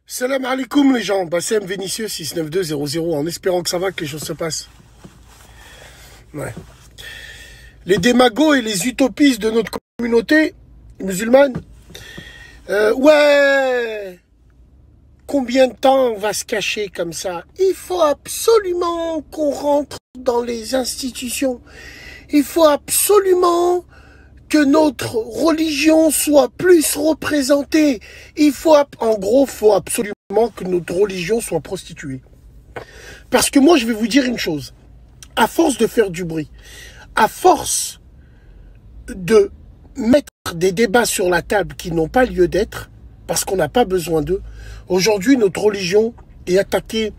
Salam alaikum les gens, Bassem Vénitieux 69200 en espérant que ça va, que les choses se passent. Ouais. Les démagos et les utopistes de notre communauté musulmane, ouais, combien de temps on va se cacher comme ça? Il faut absolument qu'on rentre dans les institutions. Il faut absolument que notre religion soit plus représentée. En gros, faut absolument que notre religion soit prostituée. Parce que moi, je vais vous dire une chose. À force de faire du bruit, à force de mettre des débats sur la table qui n'ont pas lieu d'être, parce qu'on n'a pas besoin d'eux, aujourd'hui, notre religion est attaquée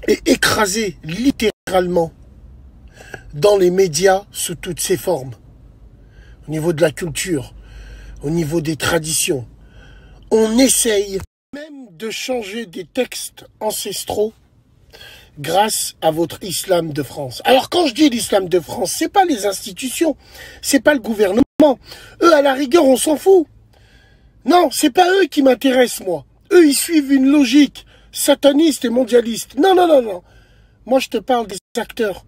et écrasée littéralement dans les médias sous toutes ses formes. Au niveau de la culture, au niveau des traditions. On essaye même de changer des textes ancestraux grâce à votre islam de France. Alors quand je dis l'islam de France, c'est pas les institutions, c'est pas le gouvernement. Eux, à la rigueur, on s'en fout. Non, c'est pas eux qui m'intéressent, moi. Eux, ils suivent une logique sataniste et mondialiste. Non, non, non, non. Moi, je te parle des acteurs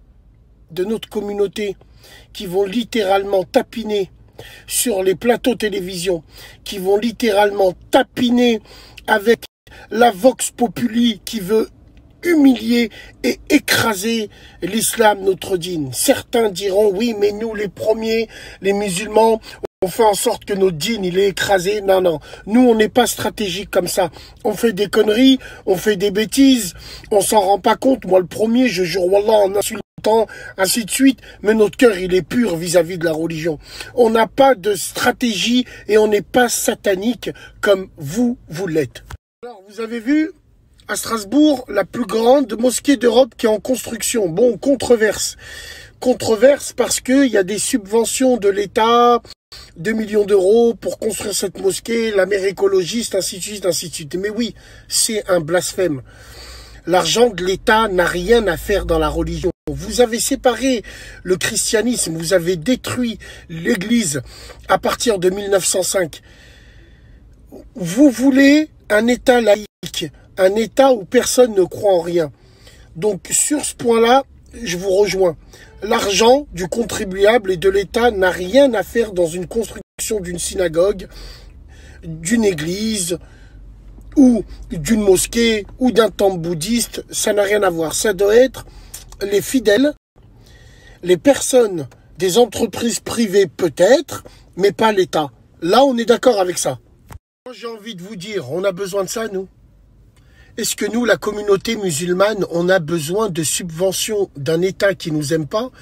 de notre communauté qui vont littéralement tapiner sur les plateaux télévision, qui vont littéralement tapiner avec la Vox Populi qui veut humilier et écraser l'islam, notre dîne. Certains diront, oui, mais nous, les premiers, les musulmans, on fait en sorte que notre dîne, il est écrasé. Non, non. Nous, on n'est pas stratégique comme ça. On fait des conneries, on fait des bêtises, on s'en rend pas compte. Moi, le premier, je jure, wallah, en insultant, ainsi de suite. Mais notre cœur, il est pur vis-à-vis de la religion. On n'a pas de stratégie et on n'est pas satanique comme vous l'êtes. Alors, vous avez vu, à Strasbourg, la plus grande mosquée d'Europe qui est en construction. Bon, controverse. Controverse parce qu'il y a des subventions de l'État, 2 millions d'euros pour construire cette mosquée, la mère écologiste, ainsi de suite, ainsi de suite. Mais oui, c'est un blasphème. L'argent de l'État n'a rien à faire dans la religion. Vous avez séparé le christianisme, vous avez détruit l'Église à partir de 1905. Vous voulez un État laïque, un État où personne ne croit en rien. Donc sur ce point-là, je vous rejoins. L'argent du contribuable et de l'État n'a rien à faire dans une construction d'une synagogue, d'une église, ou d'une mosquée, ou d'un temple bouddhiste. Ça n'a rien à voir. Ça doit être les fidèles, les personnes des entreprises privées peut-être, mais pas l'État. Là, on est d'accord avec ça. Moi, j'ai envie de vous dire, on a besoin de ça, nous. Est-ce que nous, la communauté musulmane, on a besoin de subventions d'un État qui nous aime pas?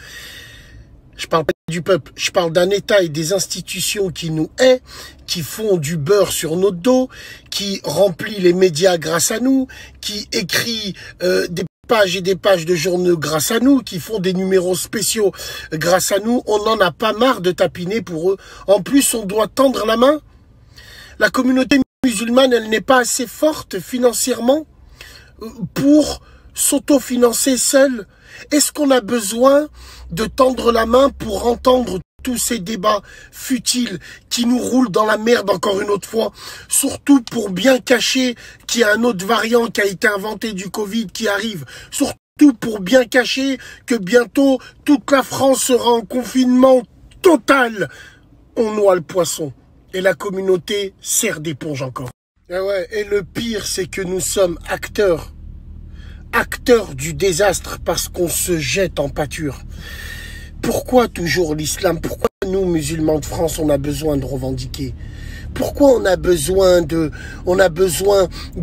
Je parle pas du peuple, je parle d'un État et des institutions qui nous haïssent, qui font du beurre sur notre dos, qui remplit les médias grâce à nous, qui écrit des pages et des pages de journaux grâce à nous, qui font des numéros spéciaux grâce à nous. On n'en a pas marre de tapiner pour eux. En plus, on doit tendre la main. La communauté musulmane, elle n'est pas assez forte financièrement pour s'autofinancer seule. Est-ce qu'on a besoin de tendre la main pour entendre tous ces débats futiles qui nous roulent dans la merde encore une autre fois, surtout pour bien cacher qu'il y a un autre variant qui a été inventé du Covid qui arrive, surtout pour bien cacher que bientôt toute la France sera en confinement total. On noie le poisson. Et la communauté sert d'éponge encore. Et, ouais, et le pire, c'est que nous sommes acteurs du désastre parce qu'on se jette en pâture. Pourquoi toujours l'islam? Pourquoi nous, musulmans de France, on a besoin de revendiquer? Pourquoi on a besoin de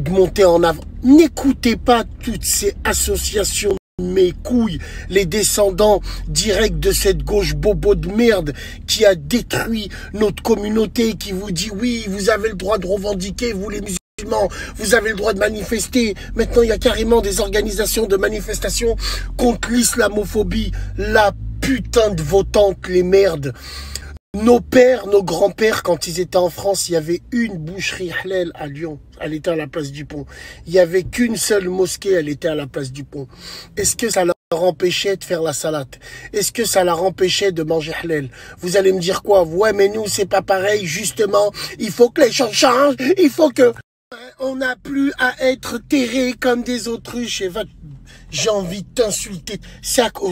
monter en avant? N'écoutez pas toutes ces associations. Mes couilles, les descendants directs de cette gauche bobo de merde qui a détruit notre communauté, qui vous dit oui, vous avez le droit de revendiquer, vous les musulmans, vous avez le droit de manifester. Maintenant, il y a carrément des organisations de manifestation contre l'islamophobie. La putain de votante, les merdes. Nos pères, nos grands-pères, quand ils étaient en France, il y avait une boucherie halal à Lyon. Elle était à la place du pont. Il n'y avait qu'une seule mosquée, elle était à la place du pont. Est-ce que ça leur empêchait de faire la salade? Est-ce que ça leur empêchait de manger halal? Vous allez me dire quoi? Ouais, mais nous, c'est pas pareil, justement. Il faut que les choses changent. Il faut que... On n'a plus à être terrés comme des autruches. Et j'ai envie de t'insulter.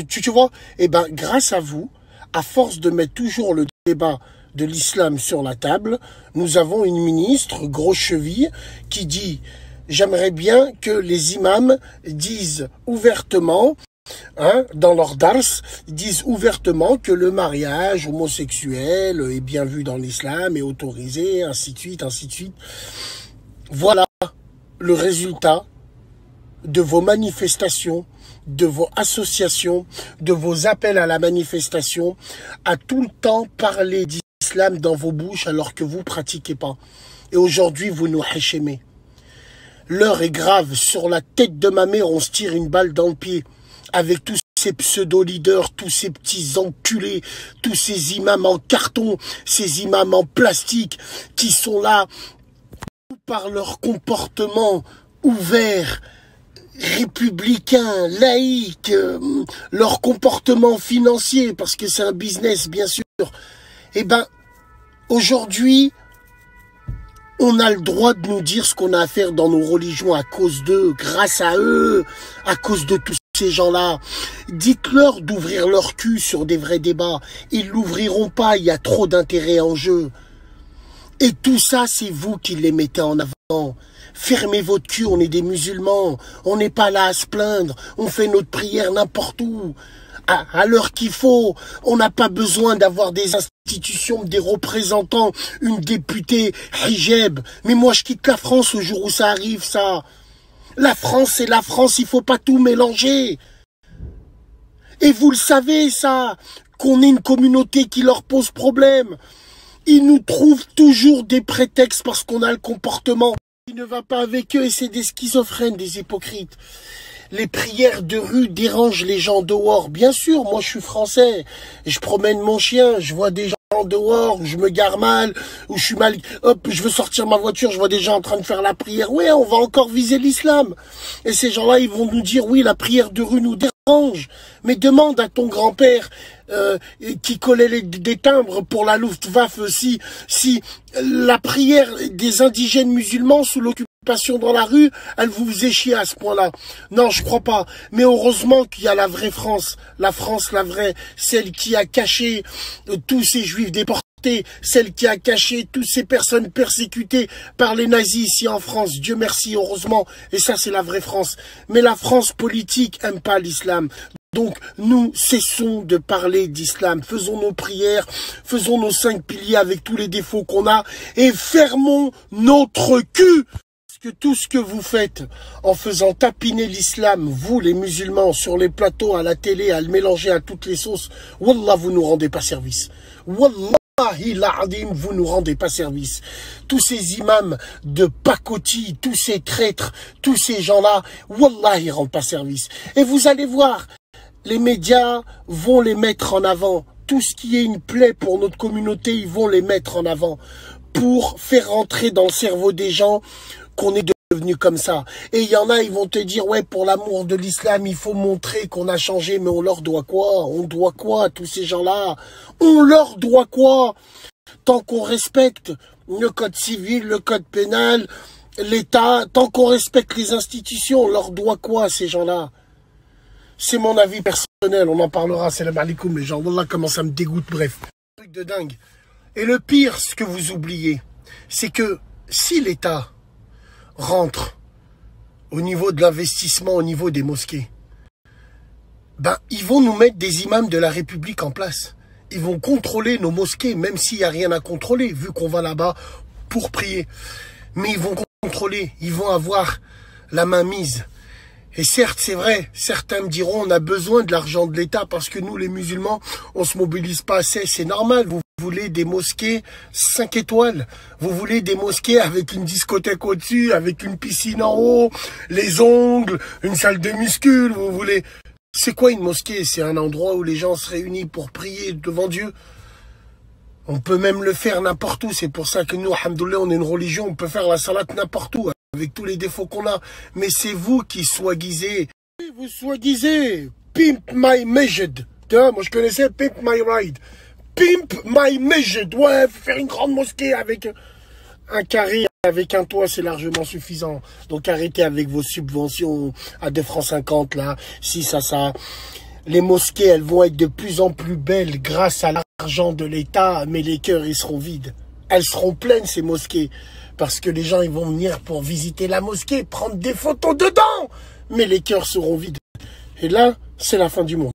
Tu vois, eh ben, grâce à vous, à force de mettre toujours le débat de l'islam sur la table, nous avons une ministre, grosse cheville, qui dit « J'aimerais bien que les imams disent ouvertement, dans leur dars, disent ouvertement que le mariage homosexuel est bien vu dans l'islam, est autorisé, ainsi de suite, ainsi de suite. » Voilà le résultat de vos manifestations, de vos associations, de vos appels à la manifestation, à tout le temps parler d'islam dans vos bouches alors que vous ne pratiquez pas. Et aujourd'hui, vous nous hachémez. L'heure est grave. Sur la tête de ma mère, on se tire une balle dans le pied. Avec tous ces pseudo-leaders, tous ces petits enculés, tous ces imams en carton, ces imams en plastique qui sont là par leur comportement ouvert, républicain, laïque, leur comportement financier, parce que c'est un business, bien sûr. Eh ben, aujourd'hui, on a le droit de nous dire ce qu'on a à faire dans nos religions à cause d'eux, grâce à eux, à cause de tous ces gens-là. Dites-leur d'ouvrir leur cul sur des vrais débats. Ils l'ouvriront pas, il y a trop d'intérêt en jeu. Et tout ça, c'est vous qui les mettez en avant. Fermez votre cul, on est des musulmans. On n'est pas là à se plaindre. On fait notre prière n'importe où. À l'heure qu'il faut. On n'a pas besoin d'avoir des institutions, des représentants, une députée, hijab. Mais moi, je quitte la France au jour où ça arrive, ça. La France, c'est la France, il faut pas tout mélanger. Et vous le savez, ça, qu'on est une communauté qui leur pose problème. Ils nous trouvent toujours des prétextes parce qu'on a le comportement qui ne va pas avec eux et c'est des schizophrènes, des hypocrites. Les prières de rue dérangent les gens dehors. Bien sûr, moi je suis français. Je promène mon chien, je vois des gens dehors, je me gare mal, ou je suis mal. Hop, je veux sortir ma voiture, je vois des gens en train de faire la prière. Ouais, on va encore viser l'islam. Et ces gens-là, ils vont nous dire, oui, la prière de rue nous dérange. Mais demande à ton grand-père qui collait des timbres pour la Luftwaffe si la prière des indigènes musulmans sous l'occupation dans la rue, elle vous faisait chier à ce point-là. Non, je crois pas. Mais heureusement qu'il y a la vraie France, la vraie, celle qui a caché tous ces juifs déportés, celle qui a caché toutes ces personnes persécutées par les nazis ici en France. Dieu merci, heureusement. Et ça, c'est la vraie France. Mais la France politique aime pas l'islam. Donc, nous cessons de parler d'islam. Faisons nos prières, faisons nos 5 piliers avec tous les défauts qu'on a et fermons notre cul. Parce que tout ce que vous faites en faisant tapiner l'islam, vous les musulmans, sur les plateaux, à la télé, à le mélanger à toutes les sauces, wallah, vous nous rendez pas service. Wallahi l'azim, vous nous rendez pas service. Tous ces imams de pacotille, tous ces traîtres, tous ces gens-là, wallah, ils rendent pas service. Et vous allez voir, les médias vont les mettre en avant. Tout ce qui est une plaie pour notre communauté, ils vont les mettre en avant pour faire rentrer dans le cerveau des gens qu'on est devenu comme ça. Et il y en a, ils vont te dire, ouais, pour l'amour de l'islam, il faut montrer qu'on a changé, mais on leur doit quoi? On doit quoi, tous ces gens-là? On leur doit quoi? Tant qu'on respecte le code civil, le code pénal, l'État, tant qu'on respecte les institutions, on leur doit quoi, ces gens-là? C'est mon avis personnel, on en parlera, salam alaikum, les gens, voilà comment ça me dégoûte, bref. Truc de dingue. Et le pire, ce que vous oubliez, c'est que si l'État rentre au niveau de l'investissement, au niveau des mosquées, ben, ils vont nous mettre des imams de la République en place. Ils vont contrôler nos mosquées, même s'il n'y a rien à contrôler, vu qu'on va là-bas pour prier. Mais ils vont contrôler, ils vont avoir la main mise. Et certes, c'est vrai, certains me diront, on a besoin de l'argent de l'État parce que nous, les musulmans, on se mobilise pas assez. C'est normal, vous voulez des mosquées 5 étoiles. Vous voulez des mosquées avec une discothèque au-dessus, avec une piscine en haut, les ongles, une salle de muscule, vous voulez... C'est quoi une mosquée? C'est un endroit où les gens se réunissent pour prier devant Dieu. On peut même le faire n'importe où. C'est pour ça que nous, alhamdoulilah, on est une religion, on peut faire la salade n'importe où, avec tous les défauts qu'on a. Mais c'est vous qui soi-disez. Vous soi-disez. Pimp my masjid. Tu vois, moi je connaissais Pimp my ride. Pimp my masjid. Ouais, faire une grande mosquée avec un carré Avec un toit, c'est largement suffisant. Donc arrêtez avec vos subventions à 2,50 francs là, si ça. Les mosquées, elles vont être de plus en plus belles grâce à l'argent de l'État, mais les cœurs, ils seront vides. Elles seront pleines, ces mosquées, parce que les gens, ils vont venir pour visiter la mosquée, prendre des photos dedans, mais les cœurs seront vides. Et là, c'est la fin du monde.